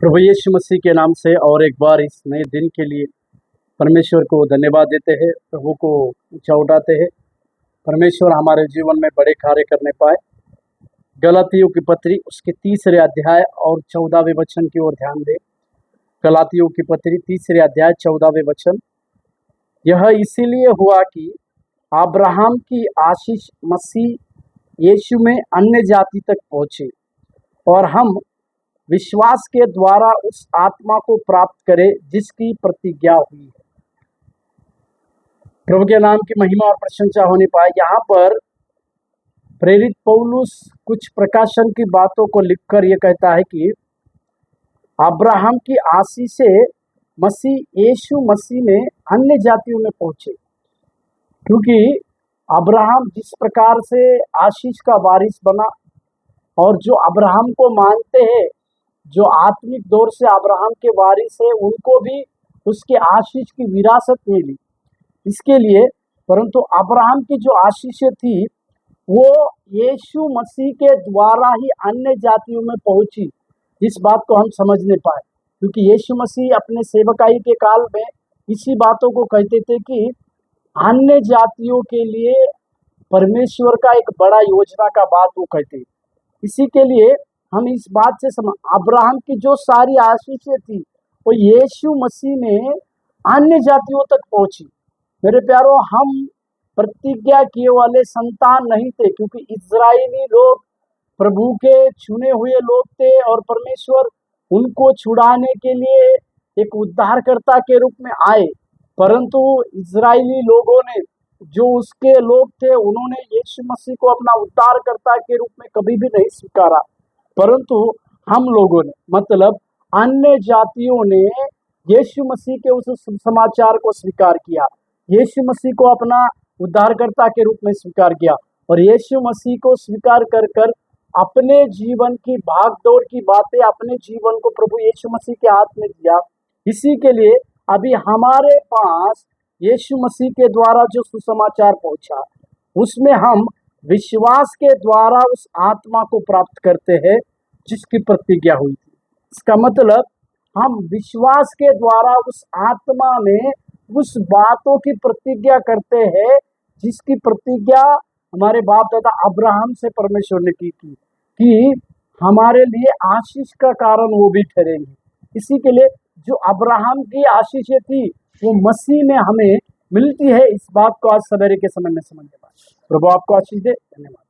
प्रभु यीशु मसीह के नाम से और एक बार इस नए दिन के लिए परमेश्वर को धन्यवाद देते हैं, प्रभु को ऊंचा उठाते हैं। परमेश्वर हमारे जीवन में बड़े कार्य करने पाए। गलातियों की पत्री उसके 3 अध्याय और 14वें वचन की ओर ध्यान दें। गलातियों की पत्री 3 अध्याय 14वें वचन। यह इसीलिए हुआ कि अब्राहम की आशीष मसीह यीशु में अन्य जाति तक पहुँचे और हम विश्वास के द्वारा उस आत्मा को प्राप्त करें जिसकी प्रतिज्ञा हुई है। प्रभु के नाम की महिमा और प्रशंसा होने पाए। यहाँ पर प्रेरित पौलुस कुछ प्रकाशन की बातों को लिखकर यह कहता है कि अब्राहम की आशीष से मसीह यीशु मसीह में अन्य जातियों में पहुंचे, क्योंकि अब्राहम जिस प्रकार से आशीष का वारिस बना और जो अब्राहम को मानते हैं, जो आत्मिक दौर से अब्राहम के वारिस है, उनको भी उसके आशीष की विरासत मिली। इसके लिए परंतु अब्राहम की जो आशीषें थी वो यीशु मसीह के द्वारा ही अन्य जातियों में पहुंची। इस बात को हम समझ नहीं पाए, क्योंकि यीशु मसीह अपने सेवकाई के काल में इसी बातों को कहते थे कि अन्य जातियों के लिए परमेश्वर का एक बड़ा योजना का बात वो कहते। इसी के लिए हम इस बात से अब्राहम की जो सारी आशीषें थी वो यीशु मसीह में अन्य जातियों तक पहुंची। मेरे प्यारों, हम प्रतिज्ञा किए वाले संतान नहीं थे, क्योंकि इजरायली लोग प्रभु के चुने हुए लोग थे और परमेश्वर उनको छुड़ाने के लिए एक उद्धारकर्ता के रूप में आए। परंतु इजरायली लोगों ने, जो उसके लोग थे, उन्होंने यीशु मसीह को अपना उद्धारकर्ता के रूप में कभी भी नहीं स्वीकारा। परंतु हम लोगों ने, मतलब अन्य जातियों ने यीशु मसीह के उस समाचार को स्वीकार किया, यीशु मसीह को अपना उद्धारकर्ता के रूप में स्वीकार किया और यीशु मसीह को स्वीकार कर कर अपने जीवन की भागदौड़ की बातें, अपने जीवन को प्रभु यीशु मसीह के हाथ में दिया। इसी के लिए अभी हमारे पास यीशु मसीह के द्वारा जो सुसमाचार पहुंचा, उसमें हम विश्वास के द्वारा उस आत्मा को प्राप्त करते हैं जिसकी प्रतिज्ञा हुई थी। इसका मतलब हम विश्वास के द्वारा उस आत्मा में उस बातों की प्रतिज्ञा करते हैं जिसकी प्रतिज्ञा हमारे बाप दादा अब्राहम से परमेश्वर ने की थी कि हमारे लिए आशीष का कारण वो भी ठहरेंगे। इसी के लिए जो अब्राहम की आशीषें थी वो मसीह में हमें मिलती है। इस बात को आज सवेरे के समय में समझने पाए। प्रभु आपको आशीष दे। धन्यवाद।